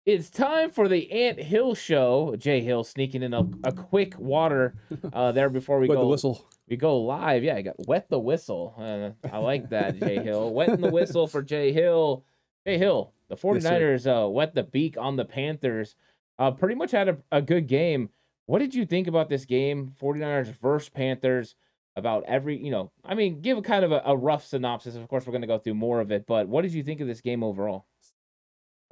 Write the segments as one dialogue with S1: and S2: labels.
S1: It's time for the Ant Hill show. Jay Hill sneaking in a quick water there before we
S2: Wet the
S1: go.
S2: whistle.
S1: We go live. Yeah, I got wet the whistle. I like that, Jay Hill. Wetting the whistle for Jay Hill. Jay Hill, the 49ers wet the beak on the Panthers. Pretty much had a good game. What did you think about this game? 49ers versus Panthers. About I mean, give a kind of a rough synopsis. Of course, we're going to go through more of it, but what did you think of this game overall?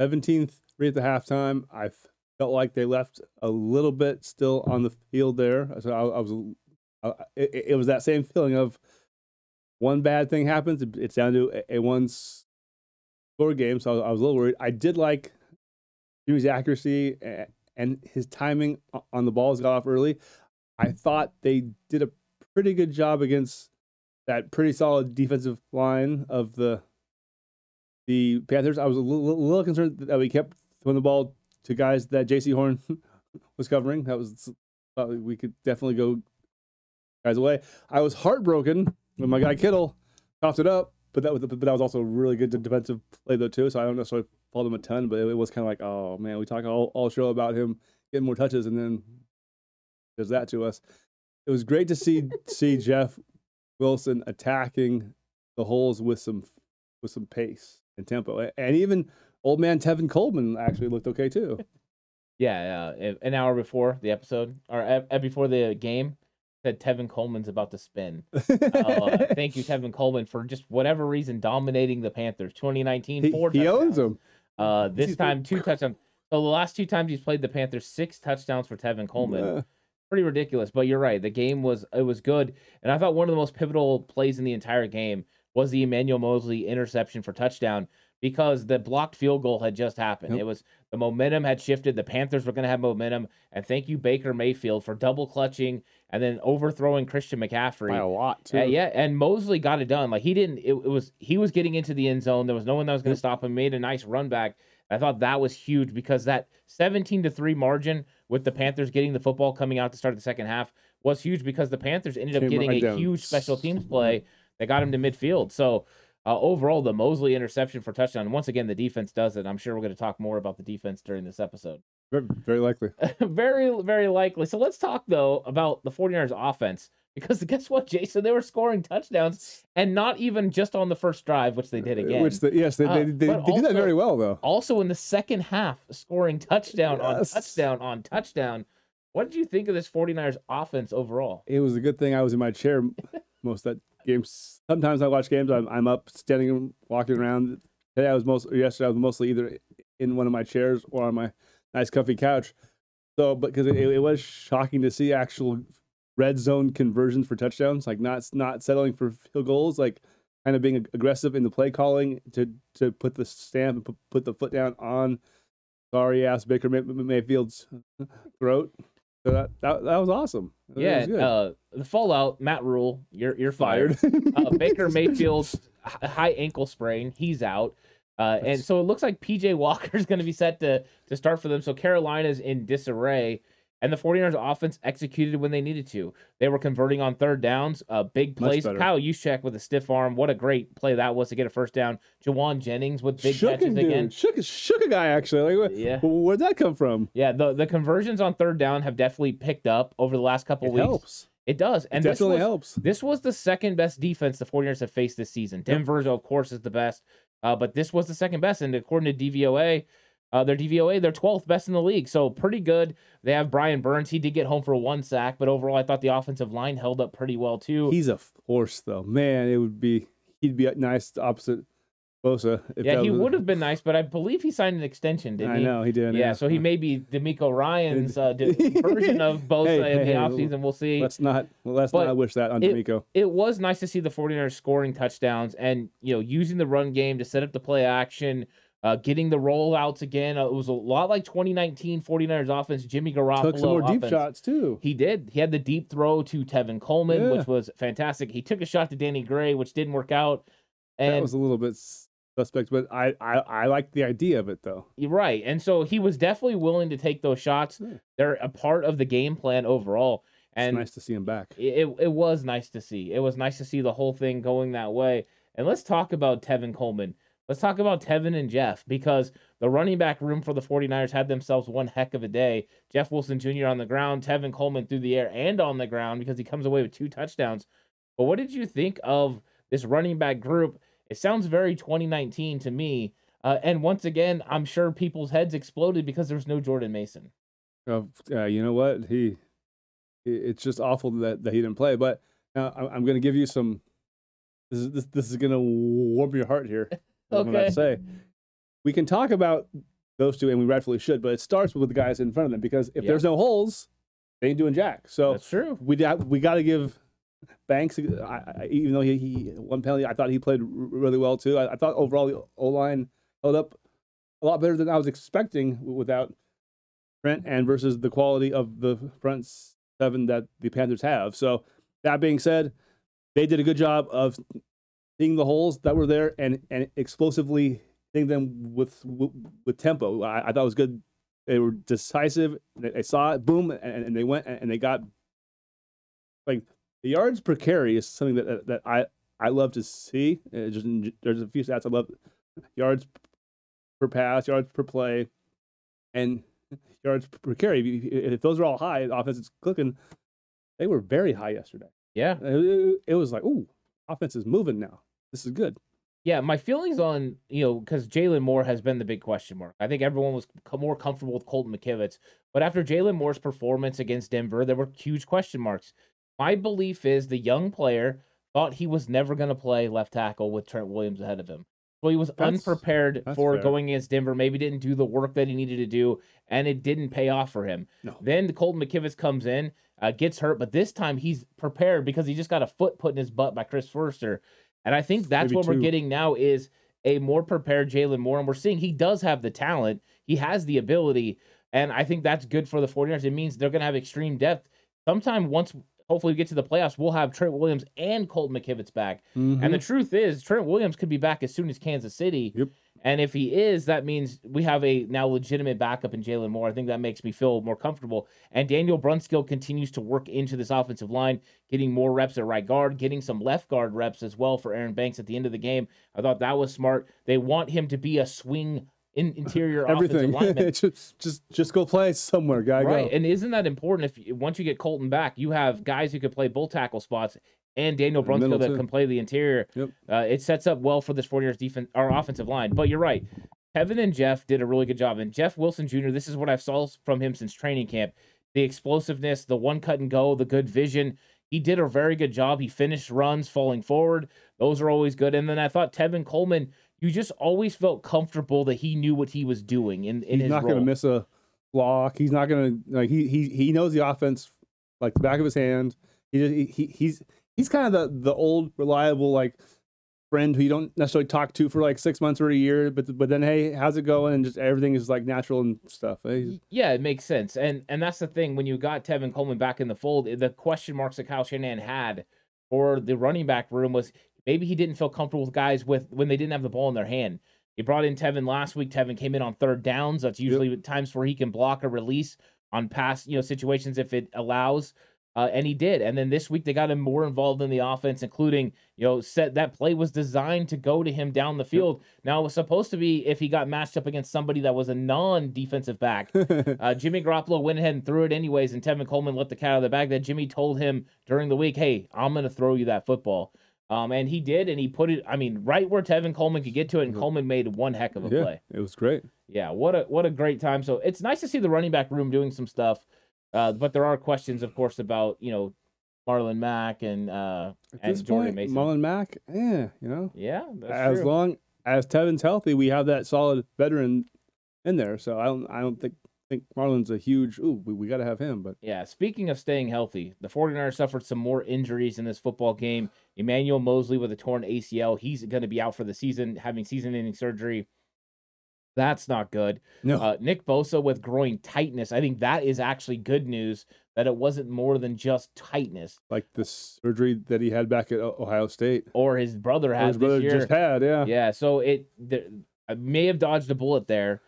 S2: 17th, right at the halftime. I felt like they left a little bit still on the field there. So it was that same feeling of one bad thing happens, it's down to a one score game. So I was a little worried. I did like Jimmy's accuracy and his timing on the balls got off early. I thought they did a pretty good job against that pretty solid defensive line of the Panthers. I was a little concerned that we kept throwing the ball to guys that J.C. Horn was covering. Thought we could definitely go guys away. I was heartbroken when my guy Kittle topped it up, but that was also a really good defensive play though too. So I don't necessarily fault him a ton, but it was kind of like, oh man, we talk all show about him getting more touches, and then there's that to us. It was great to see Jeff Wilson attacking the holes with some pace and tempo, and even old man Tevin Coleman actually looked okay too.
S1: Yeah, an hour before the episode or before the game, said Tevin Coleman's about to spin. Thank you, Tevin Coleman, for just whatever reason dominating the Panthers. 2019,
S2: he owns them.
S1: This time, 2 touchdowns. So the last 2 times he's played the Panthers, 6 touchdowns for Tevin Coleman.
S2: Yeah.
S1: Pretty ridiculous, but you're right. The game was good, and I thought one of the most pivotal plays in the entire game was the Emmanuel Moseley interception for touchdown, because the blocked field goal had just happened.
S2: Yep.
S1: It was the momentum had shifted. The Panthers were going to have momentum, and thank you Baker Mayfield for double clutching and then overthrowing Christian McCaffrey
S2: By a lot too.
S1: yeah, and Moseley got it done. Like he was getting into the end zone. There was no one that was going to stop him. Made a nice run back. I thought that was huge because that 17-3 margin with the Panthers getting the football coming out to start the second half was huge because the Panthers ended up getting a huge special teams play that got him to midfield. So overall, the Moseley interception for touchdown. Once again, the defense does it. I'm sure we're going to talk more about the defense during this episode.
S2: Very, very likely.
S1: Very, very likely. So let's talk, though, about the 49ers offense. Because guess what, Jason? They were scoring touchdowns, and not even just on the first drive, which they did again.
S2: They did that very well, though.
S1: Also in the second half, scoring touchdown on touchdown on touchdown. What did you think of this 49ers offense overall?
S2: It was a good thing I was in my chair most of that game. Sometimes I watch games, I'm up, standing, walking around. Yesterday I was mostly either in one of my chairs or on my nice comfy couch. So, because it was shocking to see actual red zone conversions for touchdowns, like not settling for field goals, like kind of being aggressive in the play calling to put the stamp and put the foot down on sorry ass Baker Mayfield's throat. So that was awesome.
S1: Yeah,
S2: was
S1: the fallout, Matt Rule, you're fired. Baker Mayfield's high ankle sprain, he's out. And so it looks like PJ Walker is going to be set to start for them. So Carolina's in disarray. And the 49ers offense executed when they needed to. They were converting on third downs, big plays. Kyle Juszczyk with a stiff arm. What a great play that was to get a first down. Jawan Jennings with big catches again.
S2: Shook a guy, actually. Like,
S1: yeah.
S2: Where'd that come from?
S1: Yeah, the conversions on third down have definitely picked up over the last couple weeks.
S2: Helps.
S1: It does. And
S2: it definitely helps.
S1: This was the second best defense the 49ers have faced this season. Denver's, of course, is the best. But this was the second best. And according to DVOA, they're 12th best in the league, so pretty good. They have Brian Burns. He did get home for 1 sack, but overall, I thought the offensive line held up pretty well too.
S2: He's a force, though. Man, he'd be nice opposite Bosa.
S1: Yeah, he would have been nice, but I believe he signed an extension, didn't he?
S2: I know he did.
S1: Yeah, so he may be D'Amico Ryan's version of Bosa in the offseason. We'll see.
S2: Let's not wish that on D'Amico.
S1: It was nice to see the 49ers scoring touchdowns and using the run game to set up the play action. Getting the rollouts again. It was a lot like 2019 49ers offense. Jimmy Garoppolo
S2: took some more deep shots, too.
S1: He did. He had the deep throw to Tevin Coleman, which was fantastic. He took a shot to Danny Gray, which didn't work out. And
S2: that was a little bit suspect, but I like the idea of it, though.
S1: You're right. And so he was definitely willing to take those shots. Yeah. They're a part of the game plan overall. And
S2: it's nice to see him back.
S1: It was nice to see. It was nice to see the whole thing going that way. And let's talk about Tevin Coleman. let's talk about Tevin and Jeff, because the running back room for the 49ers had themselves one heck of a day. Jeff Wilson Jr. on the ground, Tevin Coleman through the air and on the ground because he comes away with 2 touchdowns. But what did you think of this running back group? It sounds very 2019 to me. And once again, I'm sure people's heads exploded because there was no Jordan Mason.
S2: You know what? It's just awful that he didn't play. But now I'm going to give you some. This is going to warm your heart here. I'm about to say, we can talk about those two, and we rightfully should. But it starts with the guys in front of them, because if there's no holes, they ain't doing jack. So
S1: that's true.
S2: We got to give Banks, even though he one penalty, I thought he played really well too. I thought overall the O-line held up a lot better than I was expecting without Trent, and versus the quality of the front seven that the Panthers have. So that being said, they did a good job of seeing the holes that were there and explosively hitting them with tempo. I thought it was good. They were decisive. They saw it, boom, and they went and they got, like, the yards per carry is something that I love to see. There's a few stats I love: yards per pass, yards per play, and yards per carry. If those are all high, the offense is clicking. They were very high yesterday.
S1: Yeah,
S2: it was like, ooh, offense is moving now. This is good.
S1: Yeah, my feelings on, because Jalen Moore has been the big question mark. I think everyone was more comfortable with Colton McKivitz. But after Jalen Moore's performance against Denver, there were huge question marks. My belief is the young player thought he was never going to play left tackle with Trent Williams ahead of him. So he was unprepared for
S2: fair.
S1: going against Denver, maybe didn't do the work that he needed to do, and it didn't pay off for him.
S2: No.
S1: Then Colton McKivitz comes in, gets hurt, but this time he's prepared because he just got a foot put in his butt by Chris Forster. And I think that's what we're getting now is a more prepared Jalen Moore. And we're seeing he does have the talent. He has the ability. And I think that's good for the 49ers. It means they're going to have extreme depth. Sometime once, hopefully we get to the playoffs, we'll have Trent Williams and Colton McKivitz back. Mm-hmm. And the truth is, Trent Williams could be back as soon as Kansas City.
S2: Yep.
S1: And if he is, that means we have a now legitimate backup in Jalen Moore. I think that makes me feel more comfortable. And Daniel Brunskill continues to work into this offensive line, getting more reps at right guard, getting some left guard reps as well for Aaron Banks at the end of the game. I thought that was smart. They want him to be a swing interior offensive lineman.
S2: just go play somewhere, guy.
S1: Right.
S2: Go.
S1: And isn't that important? Once you get Colton back, you have guys who could play both tackle spots and Daniel Brunskill that can play the interior.
S2: Yep.
S1: It sets up well for this 49ers defense, our offensive line. But you're right. Kevin and Jeff did a really good job. And Jeff Wilson Jr., this is what I've saw from him since training camp. The explosiveness, the one cut and go, the good vision. He did a very good job. He finished runs falling forward. Those are always good. And then I thought Tevin Coleman, you just always felt comfortable that he knew what he was doing in his role.
S2: He's not going to miss a block. He's not going to, like, he knows the offense like the back of his hand. He's kind of the old reliable, like, friend who you don't necessarily talk to for like 6 months or a year, but then, hey, how's it going? And just everything is like natural and stuff.
S1: Yeah, it makes sense. And that's the thing, when you got Tevin Coleman back in the fold, the question marks that Kyle Shanahan had for the running back room was maybe he didn't feel comfortable with guys when they didn't have the ball in their hand. He brought in Tevin last week. Tevin came in on third downs. That's usually times where he can block a release on pass, situations if it allows. And he did. And then this week they got him more involved in the offense, including, that play was designed to go to him down the field. Yep. Now it was supposed to be if he got matched up against somebody that was a non-defensive back. Jimmy Garoppolo went ahead and threw it anyways, and Tevin Coleman let the cat out of the bag. That Jimmy told him during the week, hey, I'm going to throw you that football. And he did, and he put it, right where Tevin Coleman could get to it, and Coleman made one heck of a play.
S2: It was great.
S1: Yeah, what a great time. So it's nice to see the running back room doing some stuff. But there are questions, of course, about, Marlon Mack and Jordan Mason.
S2: Marlon Mack,
S1: Yeah, that's
S2: true. Long as Tevin's healthy, we have that solid veteran in there. So I don't think Marlon's a huge, we got to have him. But
S1: yeah, speaking of staying healthy, the 49ers suffered some more injuries in this football game. Emmanuel Mosley with a torn ACL. He's going to be out for the season, having season-ending surgery. That's not good.
S2: No.
S1: Nick Bosa with groin tightness. I think that is actually good news that it wasn't more than just tightness.
S2: Like the surgery that he had back at Ohio State.
S1: Or his brother had this year.
S2: Just had, yeah.
S1: Yeah, so I may have dodged a bullet there.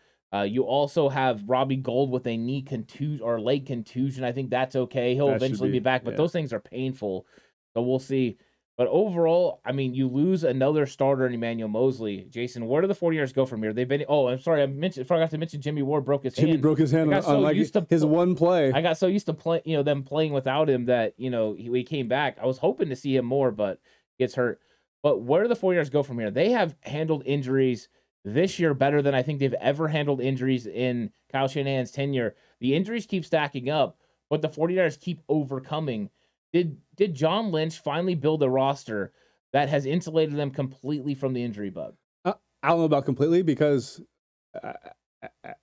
S1: You also have Robbie Gould with a knee contusion or leg contusion. I think that's okay. He'll eventually be back, but those things are painful. So we'll see. But overall, I mean, you lose another starter in Emmanuel Mosley. Jason, where do the 49ers go from here? They've been. Oh, I'm sorry, forgot to mention Jimmy Ward broke his hand.
S2: Jimmy broke his hand on like his one play.
S1: I got so used to play, them playing without him that he came back. I was hoping to see him more, but gets hurt. But where do the 49ers go from here? They have handled injuries this year better than I think they've ever handled injuries in Kyle Shanahan's tenure. The injuries keep stacking up, but the 49ers keep overcoming. Did John Lynch finally build a roster that has insulated them completely from the injury bug?
S2: I don't know about completely because,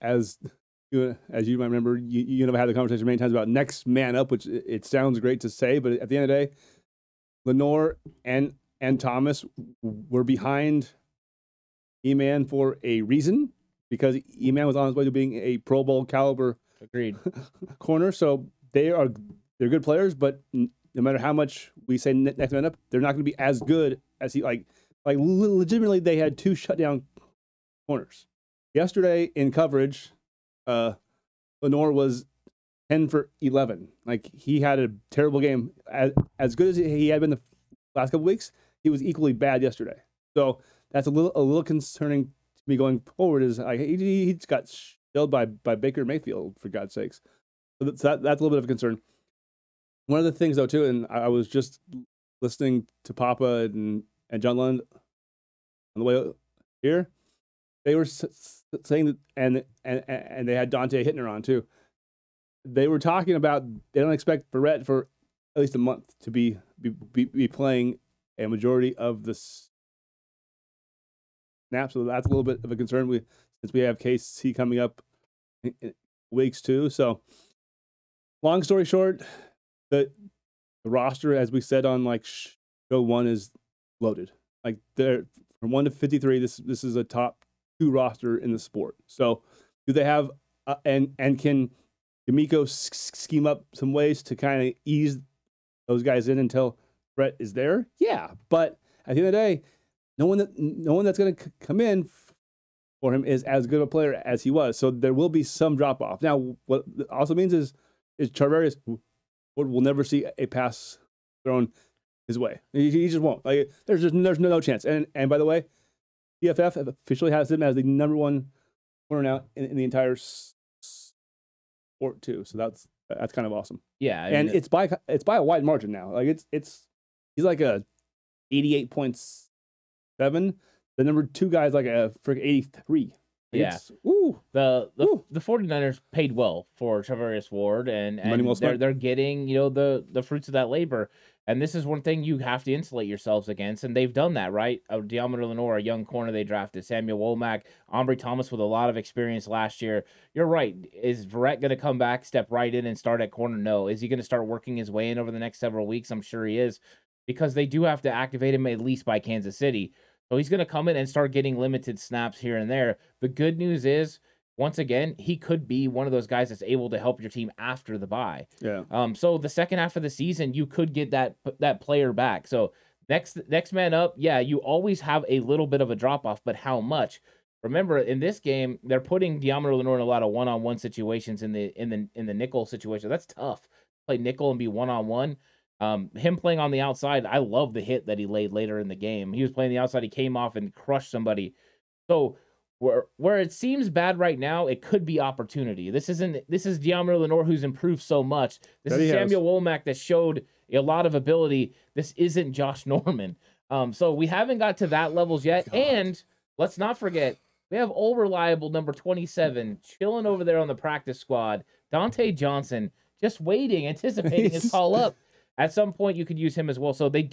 S2: as you might remember, you know, I had the conversation many times about next man up, which it sounds great to say, but at the end of the day, Lenoir and Thomas were behind E-Man for a reason, because E-Man was on his way to being a Pro Bowl caliber
S1: agreed
S2: corner. So they're good players, but no matter how much we say next man up, they're not going to be as good as he like legitimately. They had 2 shutdown corners yesterday in coverage. Lenoir was 10 for 11. Like, he had a terrible game. As good as he had been the last couple weeks, he was equally bad yesterday. So that's a little concerning to me going forward. Is like he got shelled by Baker Mayfield, for God's sakes. So that's a little bit of a concern. One of the things, though, too, and I was just listening to Papa and John Lund on the way here. They were saying that, and they had Dante Hittner on too. They were talking about they don't expect Barrett for at least a month to be playing a majority of the snaps. So that's a little bit of a concern. Since we have KC coming up in weeks too. So, long story short, the roster, as we said on like show 1, is loaded. Like, they're from 1 to 53. This is a top 2 roster in the sport. So, do they have and can D'Amico scheme up some ways to kind of ease those guys in until Brett is there? Yeah, but at the end of the day, no one that's going to come in for him is as good of a player as he was. So there will be some drop off. Now, what it also means is Charvarius will never see a pass thrown his way. He just won't. Like, there's no chance. And by the way, PFF officially has him as the number 1 corner now in the entire sport too. So that's kind of awesome.
S1: Yeah,
S2: and it's by a wide margin now. Like, he's like a 88.7. The number 2 guy is like a frick 83.
S1: Yeah. The 49ers paid well for Charvarius Ward, and they're getting, the fruits of that labor. And this is one thing you have to insulate yourselves against, and they've done that, right? Deommodore Lenoir, a young corner they drafted, Samuel Womack, Ambry Thomas with a lot of experience last year. You're right. Is Verrett going to come back, step right in, and start at corner? No. Is he going to start working his way in over the next several weeks? I'm sure he is, because they do have to activate him at least by Kansas City. So he's going to come in and start getting limited snaps here and there. The good news is, once again, he could be one of those guys that's able to help your team after the bye.
S2: Yeah.
S1: So the second half of the season, you could get that player back. So next man up, yeah, you always have a little bit of a drop off, but how much? Remember, in this game, they're putting Deommodore Lenoir in a lot of one-on-one situations in the nickel situation. That's tough. Play nickel and be one-on-one. Him playing on the outside, I love the hit that he laid later in the game. He was playing the outside, he came off and crushed somebody. So where it seems bad right now, it could be opportunity. This is Deommodore Lenoir, who's improved so much. This is Samuel Womack that showed a lot of ability. This isn't Josh Norman. So we haven't got to that levels yet. God. And let's not forget, we have old reliable number 27 chilling over there on the practice squad, Dante Johnson, just waiting, anticipating his call up. At some point, you could use him as well. So they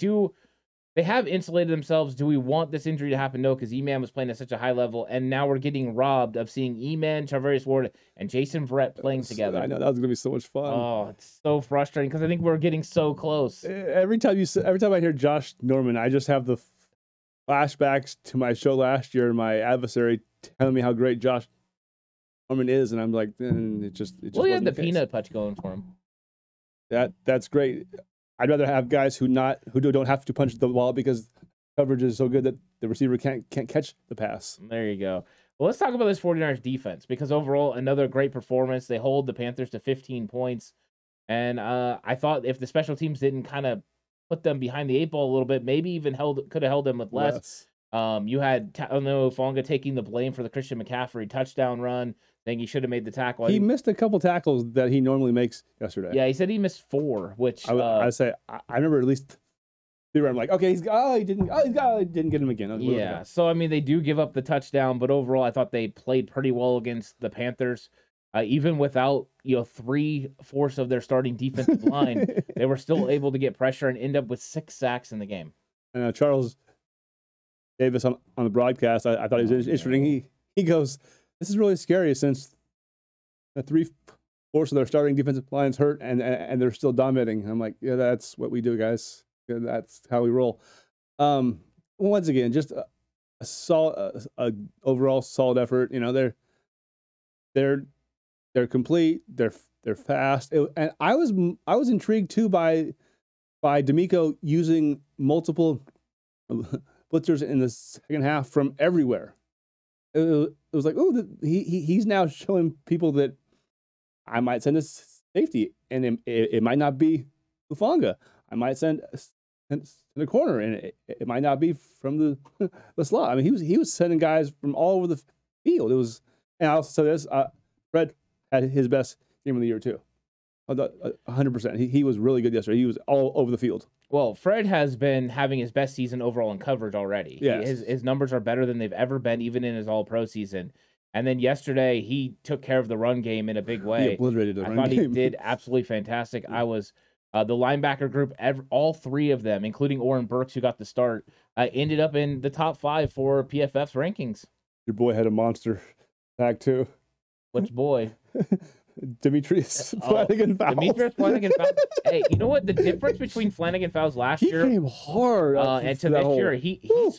S1: have insulated themselves. Do we want this injury to happen? No, because E-Man was playing at such a high level, and now we're getting robbed of seeing E-Man, Charvarius Ward, and Jason Verrett playing together.
S2: I know, that was going to be so much fun.
S1: Oh, it's so frustrating because I think we're getting so close.
S2: Every time I hear Josh Norman, I just have the flashbacks to my show last year, my adversary telling me how great Josh Norman is, and I'm like, it just
S1: well, he had the peanut punch going for him.
S2: That's great. I'd rather have guys who don't have to punch the ball because coverage is so good that the receiver can't catch the pass.
S1: There you go. Well, let's talk about this 49ers defense, because overall, another great performance. They hold the Panthers to 15 points. And I thought if the special teams didn't kind of put them behind the 8 ball a little bit, maybe even could have held them with less. You had Talanoa Hufanga taking the blame for the Christian McCaffrey touchdown run, saying he should have made the tackle.
S2: He missed a couple tackles that he normally makes yesterday.
S1: Yeah, he said he missed 4, which
S2: I remember at least 3 where I'm like, okay, he didn't get him again.
S1: Yeah, so I mean, they do give up the touchdown, but overall, I thought they played pretty well against the Panthers. Even without 3/4 of their starting defensive line, they were still able to get pressure and end up with 6 sacks in the game.
S2: And Charles Davis on the broadcast, I thought he was interesting. He goes, "This is really scary since the 3/4 of their starting defensive line's hurt and they're still dominating." And I'm like, yeah, that's what we do, guys. Yeah, that's how we roll. Once again, just a overall solid effort. They're complete. They're fast. And I was intrigued too by D'Amico using multiple blitzers in the second half from everywhere. It was like, oh, he's now showing people that I might send a safety, and it might not be Hufanga. I might send a corner, and it might not be from the slot. I mean, he was sending guys from all over the field. It was, and I also said this: Fred had his best game of the year too. 100%. He was really good yesterday. He was all over the field.
S1: Well, Fred has been having his best season overall in coverage already.
S2: Yeah,
S1: his numbers are better than they've ever been, even in his All-Pro season. And then yesterday, he took care of the run game in a big way.
S2: He obliterated the run game.
S1: I thought he did absolutely fantastic. I was the linebacker group, all 3 of them, including Oren Burks, who got the start, ended up in the top 5 for PFF's rankings.
S2: Your boy had a monster tag too.
S1: Which boy?
S2: Demetrius Flanagan-Fowles.
S1: Demetrius Flanagan-Fowles. Hey, you know what? The difference between Flanagan-Fowles last year,
S2: he came hard,
S1: and to this year,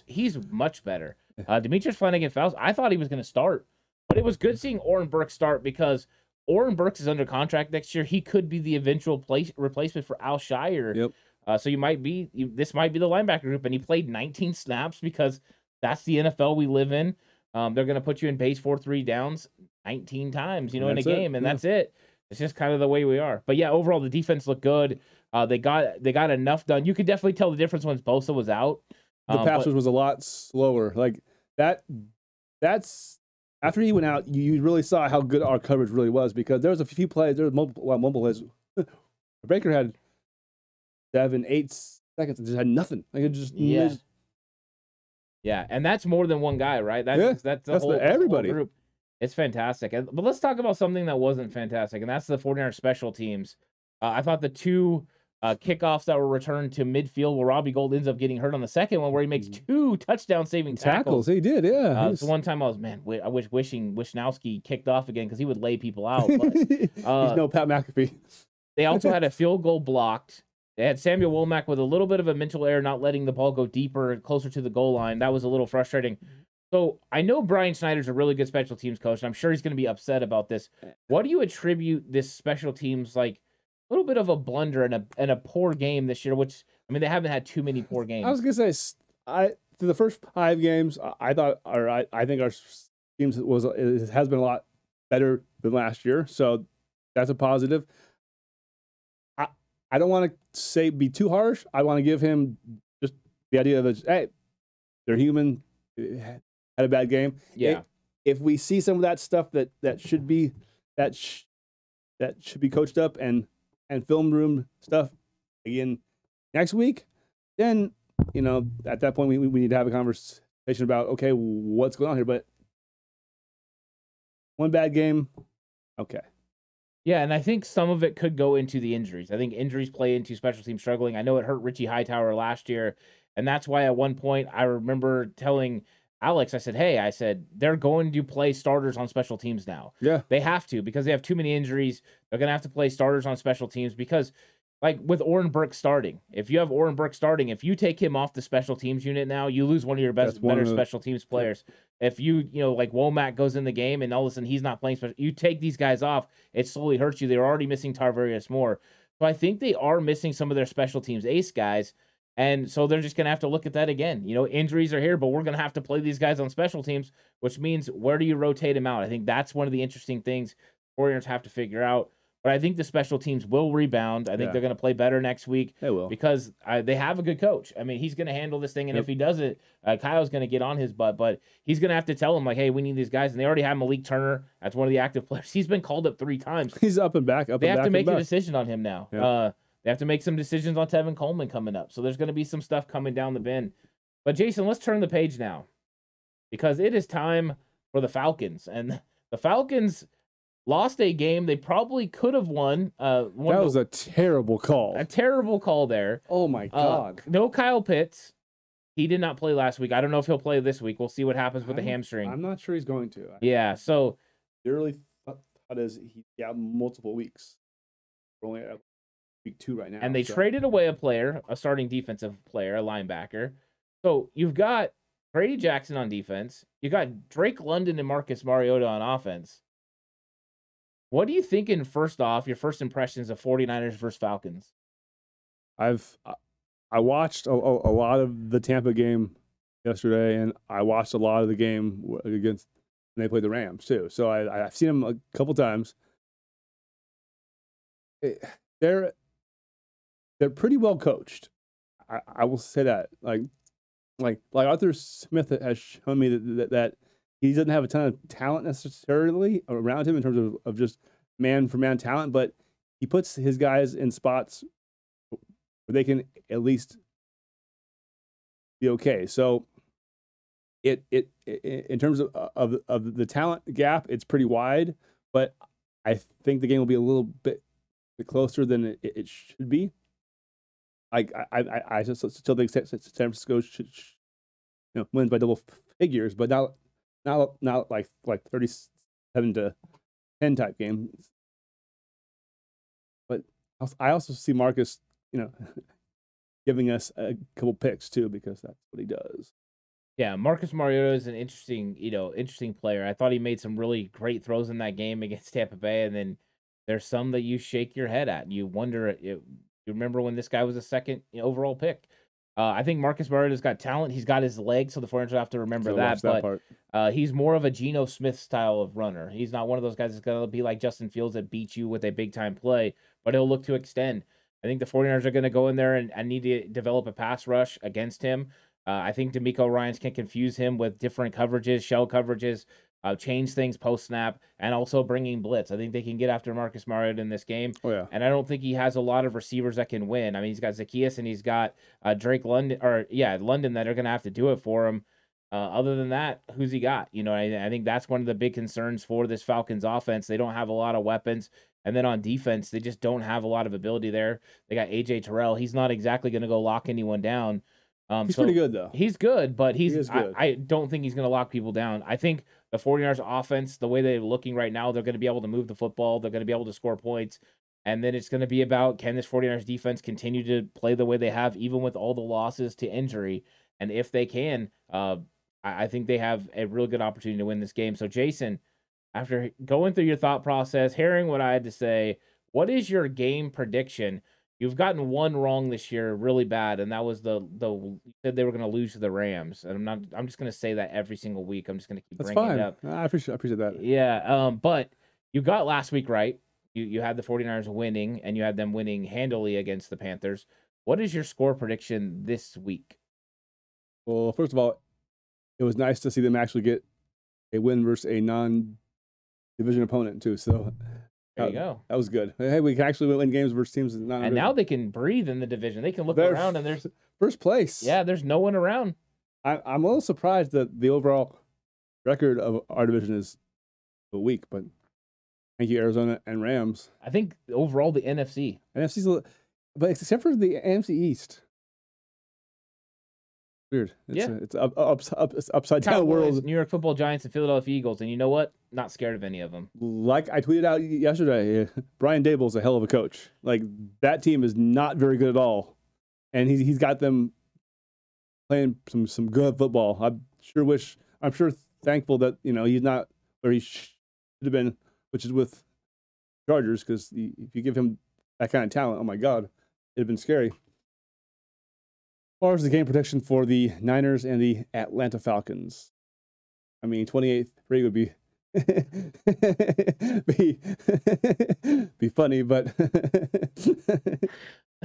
S1: he's much better. Demetrius Flanagan-Fowles, I thought he was going to start, but it was good seeing Oren Burks start because Oren Burks is under contract next year. He could be the eventual replacement for Al Shire.
S2: Yep.
S1: So this might be the linebacker group, and he played 19 snaps because that's the NFL we live in. They're going to put you in base 4-3 downs 19 times, in a game, and that's it. It's just kind of the way we are. But yeah, overall the defense looked good. They got enough done. You could definitely tell the difference when Bosa was out.
S2: The pass was a lot slower. Like that's after he went out, you really saw how good our coverage really was because there was a few plays. There was multiple plays. Baker had 7-8 seconds and just had nothing. Like it just
S1: Yeah, and that's more than one guy, right? That's
S2: everybody.
S1: Whole group. It's fantastic. But let's talk about something that wasn't fantastic, and that's the 49ers special teams. I thought the 2 kickoffs that were returned to midfield where Robbie Gould ends up getting hurt on the second one where he makes 2 touchdown-saving tackles.
S2: He did, yeah.
S1: It's one time I was, I wishing Wishnowsky kicked off again because he would lay people out. But,
S2: he's no Pat McAfee.
S1: They also had a field goal blocked. They had Samuel Womack with a little bit of a mental error, not letting the ball go deeper, closer to the goal line. That was a little frustrating. So I know Brian Snyder's a really good special teams coach, and I'm sure he's going to be upset about this. What do you attribute this special teams, like a little bit of a blunder and a poor game this year, which, I mean, they haven't had too many poor games.
S2: I was going to say, through the first 5 games, I think our teams has been a lot better than last year, so that's a positive. I don't want to be too harsh. I want to give him just the idea of, hey, they're human, had a bad game.
S1: Yeah.
S2: If we see some of that stuff that should be coached up and film room stuff again next week, then at that point we need to have a conversation about, okay, what's going on here. But one bad game, okay.
S1: Yeah, and I think some of it could go into the injuries. I think injuries play into special teams struggling. I know it hurt Richie Hightower last year, and that's why at one point I remember telling Alex, I said, they're going to play starters on special teams now.
S2: Yeah.
S1: They have to because they have too many injuries. They're going to have to play starters on special teams because, like with Oren Burks starting, if you have Oren Burks starting, if you take him off the special teams unit now, you lose one of your better special teams players. If you like Womack goes in the game and all of a sudden he's not playing special, you take these guys off, it slowly hurts you. They're already missing Tarvarius Moore. So I think they are missing some of their special teams ace guys. And so they're just going to have to look at that again. Injuries are here, but we're going to have to play these guys on special teams, which means where do you rotate them out? I think that's one of the interesting things 49ers have to figure out. But I think the special teams will rebound. I think
S2: Yeah.
S1: they're going to play better next week
S2: They will.
S1: because they have a good coach. I mean, he's going to handle this thing, and
S2: Yep.
S1: if he doesn't, Kyle's going to get on his butt. But he's going to have to tell him, like, hey, we need these guys. And they already have Malik Turner. That's one of the active players. He's been called up 3 times.
S2: He's up and back, up
S1: They
S2: and
S1: have
S2: back.
S1: to make
S2: and
S1: a
S2: back.
S1: decision on him now.
S2: Yeah.
S1: They have to make some decisions on Tevin Coleman coming up. So there's going to be some stuff coming down the bin. But, Jason, let's turn the page now because it is time for the Falcons. And the Falcons lost a game they probably could have won.
S2: That was a terrible call.
S1: A terrible call there.
S2: Oh, my God.
S1: No Kyle Pitts. He did not play last week. I don't know if he'll play this week. We'll see what happens with the hamstring.
S2: I'm not sure he's going to.
S1: Yeah, so
S2: The early thought is he got multiple weeks. We're only at week 2 right now.
S1: and they traded away a player, a starting defensive player, a linebacker. So you've got Brady Jackson on defense. You got Drake London and Marcus Mariota on offense. What are you thinking, first off, your first impressions of 49ers versus Falcons?
S2: I watched a lot of the Tampa game yesterday, and I watched a lot of the game against when they played the Rams too. So I've seen them a couple times. They're pretty well coached. I will say that. Like Arthur Smith has shown me that he doesn't have a ton of talent necessarily around him in terms of just man-for-man talent, but he puts his guys in spots where they can at least be okay. So it in terms of the talent gap, it's pretty wide, but I think the game will be a little bit closer than it should be. I just still think San Francisco should wins by double figures, but not like 37-10 type game. But I also see Marcus, giving us a couple picks too, because that's what he does.
S1: Yeah, Marcus Mariota is an interesting player. I thought he made some really great throws in that game against Tampa Bay, and then there's some that you shake your head at. You wonder, you remember when this guy was a second overall pick. I think Marcus Mariota's got talent. He's got his legs, so the 49ers have to remember that. But he's more of a Geno Smith style of runner. He's not one of those guys that's going to be like Justin Fields that beats you with a big-time play, but he'll look to extend. I think the 49ers are going to go in there and need to develop a pass rush against him. I think D'Amico Ryans can confuse him with different coverages, shell coverages, change things post-snap, and also bringing blitz. I think they can get after Marcus Mariota in this game.
S2: Oh, yeah.
S1: And I don't think he has a lot of receivers that can win. I mean, he's got Zacchaeus and he's got Drake London, London that are going to have to do it for him. Other than that, who's he got? I think that's one of the big concerns for this Falcons offense. They don't have a lot of weapons. And then on defense, they just don't have a lot of ability there. They got A.J. Terrell. He's not exactly going to go lock anyone down.
S2: He's pretty good, though.
S1: He's good, but
S2: He is good.
S1: I don't think he's going to lock people down. I think the 49ers offense, the way they're looking right now, they're going to be able to move the football. They're going to be able to score points. And then it's going to be about, can this 49ers defense continue to play the way they have, even with all the losses to injury? And if they can, I think they have a real good opportunity to win this game. So, Jason, after going through your thought process, hearing what I had to say, what is your game prediction? You've gotten one wrong this year really bad, and that was you said they were going to lose to the Rams. And I'm just going to say that every single week. I'm just going to keep bringing it up.
S2: I appreciate that.
S1: Yeah, but you got last week right. You had the 49ers winning, and you had them winning handily against the Panthers. What is your score prediction this week?
S2: Well, first of all, it was nice to see them actually get a win versus a non-division opponent too. So
S1: there you go.
S2: That was good. Hey, we can actually win games versus teams. And
S1: now they can breathe in the division. They can look around and there's
S2: first place.
S1: Yeah, there's no one around.
S2: I'm a little surprised that the overall record of our division is weak, but thank you, Arizona and Rams.
S1: I think overall the NFC's
S2: but except for the AFC East. Weird. It's upside down world.
S1: New York Football Giants and Philadelphia Eagles, and you know what? Not scared of any of them.
S2: Like I tweeted out yesterday, Brian Daboll's a hell of a coach. Like that team is not very good at all, and he's got them playing some good football. I'm sure thankful that he's not where he should have been, which is with Chargers, because if you give him that kind of talent, oh my God, it'd have been scary. As far as the game prediction for the Niners and the Atlanta Falcons, I mean, 28-3 would be be be funny, but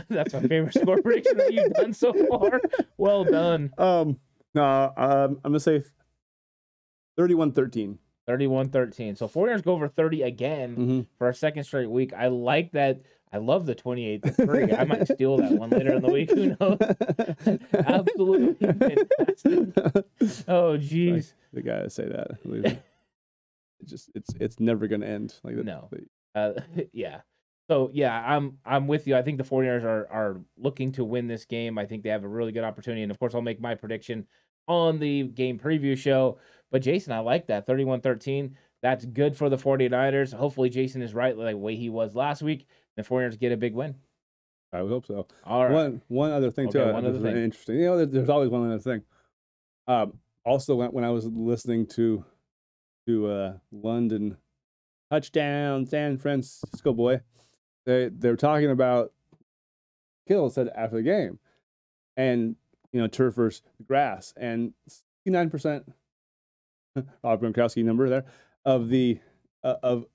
S1: That's my favorite score prediction that you've done so far. Well done.
S2: no, I'm gonna say 31-13.
S1: 31-13. So 49ers go over 30 again for a second straight week. I like that. I love the 28-3. I might steal that one later in the week. Who knows? Absolutely fantastic. Oh, geez.
S2: The guy to say that. It's never gonna end. Like
S1: no. Yeah. So yeah, I'm with you. I think the 49ers are looking to win this game. I think they have a really good opportunity. And of course, I'll make my prediction on the game preview show. But Jason, I like that 31-13. That's good for the 49ers. Hopefully Jason is right like the way he was last week. The 49ers get a big win.
S2: I would hope so.
S1: All right.
S2: One other thing too.
S1: One other thing.
S2: Interesting. You know, there's always one other thing. Also, when I was listening to London touchdown San Francisco boy, they were talking about Kittle said after the game, and you know, turf versus grass, and 69%, Rob Gronkowski number there, of the of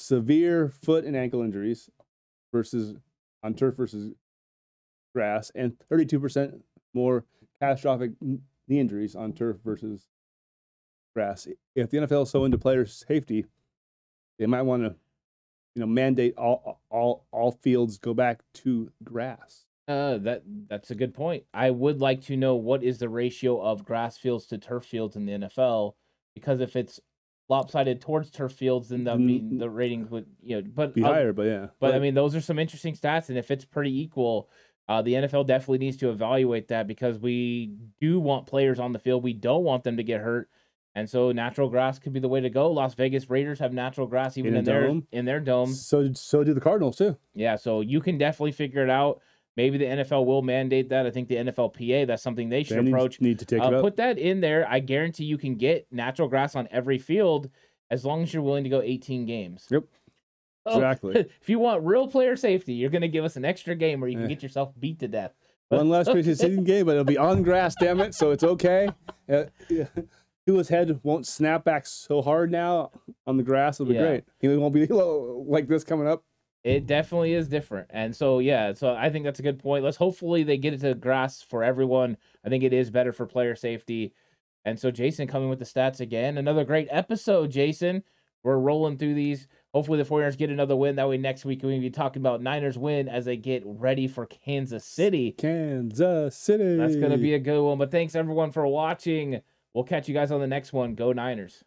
S2: severe foot and ankle injuries versus on turf versus grass, and 32% more catastrophic knee injuries on turf versus grass. If the NFL is so into player safety, they might want to, you know, mandate all fields go back to grass.
S1: That's a good point. I would like to know what is the ratio of grass fields to turf fields in the NFL, because if it's lopsided towards turf fields, then the ratings would, you know, but
S2: be higher. But yeah,
S1: but I mean, those are some interesting stats, and if it's pretty equal, the NFL definitely needs to evaluate that, because we do want players on the field. We don't want them to get hurt. And so natural grass could be the way to go. Las Vegas Raiders have natural grass even in their dome.
S2: So do the Cardinals too.
S1: Yeah, so you can definitely figure it out. Maybe the NFL will mandate that. I think the NFLPA, that's something they should approach.
S2: Need to take it up.
S1: Put that in there. I guarantee you can get natural grass on every field as long as you're willing to go 18 games.
S2: Yep.
S1: So,
S2: exactly.
S1: If you want real player safety, you're going to give us an extra game where you can get yourself beat to death.
S2: One last preseason game, but it'll be on grass, damn it, so it's okay. Tua's head won't snap back so hard now on the grass. It'll be great. He won't be like this coming up.
S1: It definitely is different. And so, yeah, so I think that's a good point. Hopefully they get it to grass for everyone. I think it is better for player safety. And so Jason coming with the stats again. Another great episode, Jason. We're rolling through these. Hopefully the 49ers get another win. That way next week we're going to be talking about Niners win as they get ready for Kansas City.
S2: Kansas City.
S1: That's going to be a good one. But thanks everyone for watching. We'll catch you guys on the next one. Go Niners.